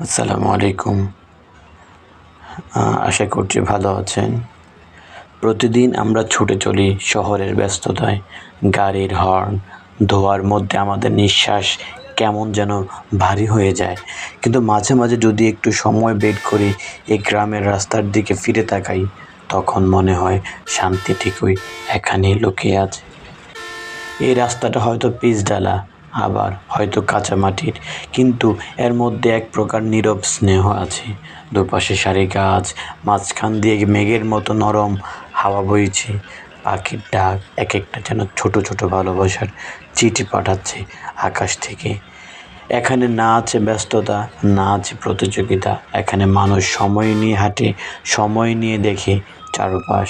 আসসালামু আলাইকুম। আশা করছি ভালো আছেন। প্রতিদিন আমরা ছুটে চলি শহরের ব্যস্ততায়, গাড়ির হর্ন, ধোঁয়ার মধ্যে আমাদের নিঃশ্বাস কেমন যেন ভারী হয়ে যায়। কিন্তু মাঝে মাঝে যদি একটু সময় বের করে এই গ্রামের রাস্তার দিকে ফিরে তাকাই, তখন মনে হয় শান্তি ঠিকই এখানেই লুকিয়ে আছে। এই রাস্তাটা হয়তো পিচঢালা, আবার হয়তো কাঁচামাটির, কিন্তু এর মধ্যে এক প্রকার নীরব স্নেহ আছে। দুপাশে সারি গাছ, মাঝখান দিয়ে মেঘের মতো নরম হাওয়া বইছে। পাখির ডাক এক একটা যেন ছোট ছোট ভালোবাসার চিঠি পাঠাচ্ছে আকাশ থেকে। এখানে না আছে ব্যস্ততা, না আছে প্রতিযোগিতা। এখানে মানুষ সময় নিয়ে হাঁটে, সময় নিয়ে দেখে চারপাশ।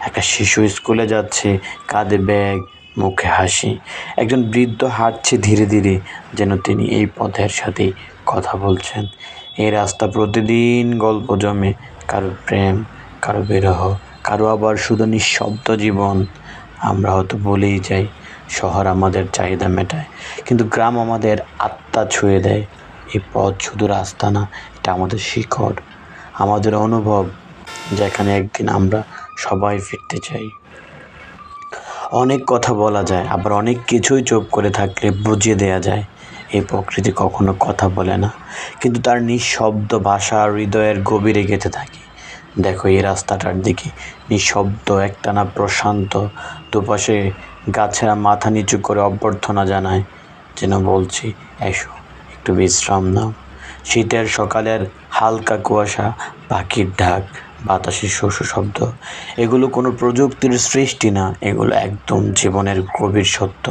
একটা শিশু স্কুলে যাচ্ছে, কাঁধে ব্যাগ, মুখে হাসি। একজন বৃদ্ধ হাঁটছে ধীরে ধীরে, যেন তিনি এই পথের সাথেই কথা বলছেন। এই রাস্তা প্রতিদিন গল্প জমে, কারো প্রেম, কারো বিরহ, কারো আবার শুধু নিঃশব্দ জীবন। আমরা হয়তো বলেই যাই শহর আমাদের চাহিদা মেটায়, কিন্তু গ্রাম আমাদের আত্মা ছুঁয়ে দেয়। এই পথ শুধু রাস্তা না, এটা আমাদের শিকড়, আমাদের অনুভব, যেখানে একদিন আমরা সবাই ফিরতে চাই। অনেক কথা বলা যায়, আবার অনেক কিছুই চুপ করে থাকলে বুঝিয়ে দেয়া যায়। এই প্রকৃতি কখনো কথা বলে না, কিন্তু তার নিঃশব্দ ভাষা হৃদয়ের গভীরে গেঁথে থাকে। দেখো এই রাস্তাটার দিকে, নিঃশব্দ, একটানা প্রশান্ত। দুপাশে গাছেরা মাথা নিচু করে অভ্যর্থনা জানায়, যেন বলছি এসো একটু বিশ্রাম নাও। শীতের সকালের হালকা কুয়াশা, পাখির ডাক, বাতাসের শস্য শব্দ, এগুলো কোনো প্রযুক্তির সৃষ্টি না, এগুলো একদম জীবনের গভীর সত্য।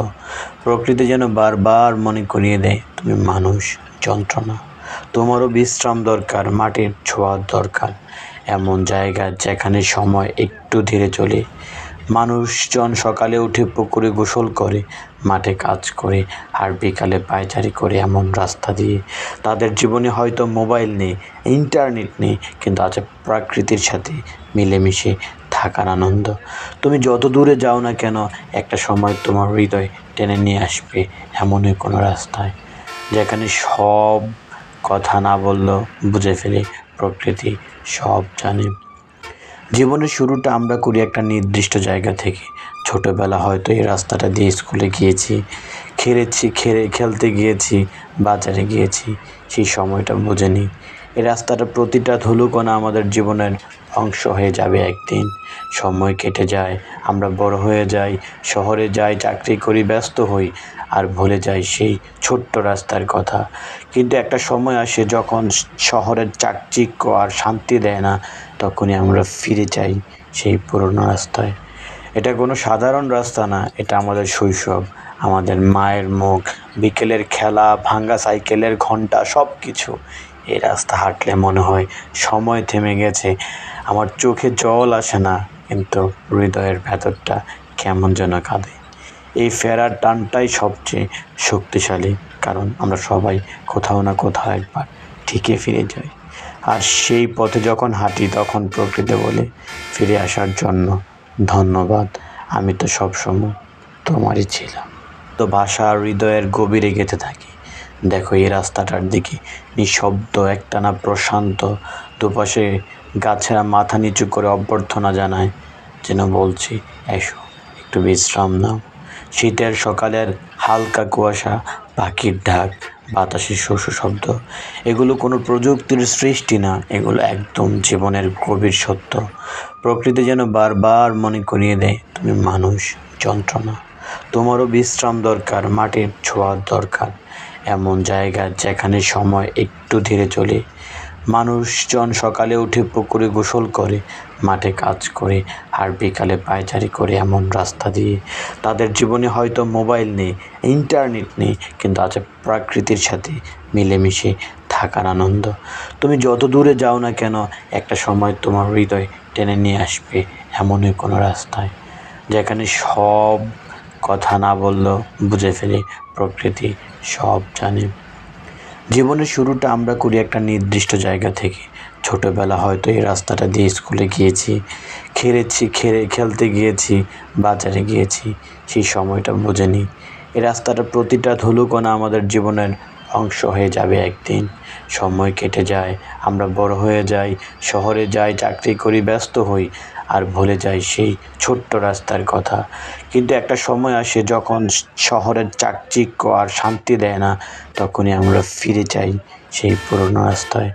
প্রকৃতি যেন বারবার মনে করিয়ে দেয়, তুমি মানুষ, যন্ত্রণা। তোমারও বিশ্রাম দরকার, মাটির ছোঁয়ার দরকার। এমন জায়গা যেখানে সময় একটু ধীরে চলে। মানুষজন সকালে উঠে পুকুরে গোসল করে, মাঠে কাজ করে, আর বিকালে পায়চারি করে এমন রাস্তা দিয়ে। তাদের জীবনে হয়তো মোবাইল নেই, ইন্টারনেট নেই, কিন্তু আছে প্রকৃতির সাথে মিলেমিশে থাকার আনন্দ। তুমি যত দূরে যাও না কেন, একটা সময় তোমার হৃদয় টেনে নিয়ে আসবে এমনই কোনো রাস্তায়, যেখানে সব কথা না বললেও বুঝে ফেলে প্রকৃতি সব জানে। জীবনের শুরুটা আমরা করি একটা নির্দিষ্ট জায়গা থেকে। ছোটোবেলা হয়তো এই রাস্তাটা দিয়ে স্কুলে গিয়েছি, খেলতে গিয়েছি, বাজারে গিয়েছি। সেই সময়টা বুঝে নিই, এই রাস্তাটা প্রতিটা ধুলোকণা আমাদের জীবনের অংশ হয়ে যাবে একদিন। সময় কেটে যায়, আমরা বড় হয়ে যাই, শহরে যাই, চাকরি করি, ব্যস্ত হই, আর ভুলে যাই সেই ছোট্ট রাস্তার কথা। কিন্তু একটা সময় আসে যখন শহরের চাকচিক্য আর শান্তি দেয় না, তখনই আমরা ফিরে যাই সেই পুরনো রাস্তায়। এটা কোনো সাধারণ রাস্তা না, এটা আমাদের শৈশব, আমাদের মায়ের মুখ, বিকেলের খেলা, ভাঙা সাইকেলের ঘন্টা, সব কিছু। এই রাস্তা হাঁটলে মনে হয় সময় থেমে গেছে। আমার চোখে জল আসে না, কিন্তু হৃদয়ের ভেতরটা কেমন যেন কাঁদে। এই ফেরার টানটাই সবচেয়ে শক্তিশালী, কারণ আমরা সবাই কোথাও না কোথাও একবার ঠিকই ফিরে যাই। আর সেই পথে যখন হাঁটি, তখন প্রকৃতি বলে ফিরে আসার জন্য ধন্যবাদ, আমি তো সবসময় তোমারই ছিলাম। তো ভাষা আর হৃদয়ের গভীরে গেঁথে থাকি। দেখো এই রাস্তাটার দিকে, নিঃশব্দ, একটানা প্রশান্ত। দুপাশে গাছেরা মাথা নিচু করে অভ্যর্থনা জানায়, যেন বলছি এসো একটু বিশ্রাম নাও। শীতের সকালের হালকা কুয়াশা, পাখির ডাক, বাতাসের শস্য শব্দ, এগুলো কোনো প্রযুক্তির সৃষ্টি না, এগুলো একদম জীবনের গভীর সত্য। প্রকৃতি যেন বারবার মনে করিয়ে দেয়, তুমি মানুষ, যন্ত্রণা। তোমারও বিশ্রাম দরকার, মাটির ছোঁয়ার দরকার। এমন জায়গা যেখানে সময় একটু ধীরে চলে। মানুষজন সকালে উঠে পুকুরে গোসল করে, মাঠে কাজ করে, আর বিকালে পায়চারি করে এমন রাস্তা দিয়ে। তাদের জীবনে হয়তো মোবাইল নেই, ইন্টারনেট নেই, কিন্তু আছে প্রকৃতির সাথে মিলেমিশে থাকার আনন্দ। তুমি যত দূরে যাও না কেন, একটা সময় তোমার হৃদয় টেনে নিয়ে আসবে এমনই কোনো রাস্তায়, যেখানে সব কথা না বললেও বুঝে ফেলে প্রকৃতি সব জানে। জীবনের শুরুটা আমরা করি একটা নির্দিষ্ট জায়গা থেকে। ছোটোবেলা হয়তো এই রাস্তাটা দিয়ে স্কুলে গিয়েছি, খেলতে গিয়েছি, বাজারে গিয়েছি। সেই সময়টা বুঝে নিই, এই রাস্তাটা প্রতিটা ধুলোকণা আমাদের জীবনের অংশ হয়ে যাবে একদিন। সময় কেটে যায়, আমরা বড় হয়ে যাই, শহরে যাই, চাকরি করি, ব্যস্ত হই, আর ভুলে যাই সেই ছোট্ট রাস্তার কথা। কিন্তু একটা সময় আসে যখন শহরের চাকচিক্য আর শান্তি দেয় না, তখনই আমরা ফিরে যাই সেই পুরোনো রাস্তায়।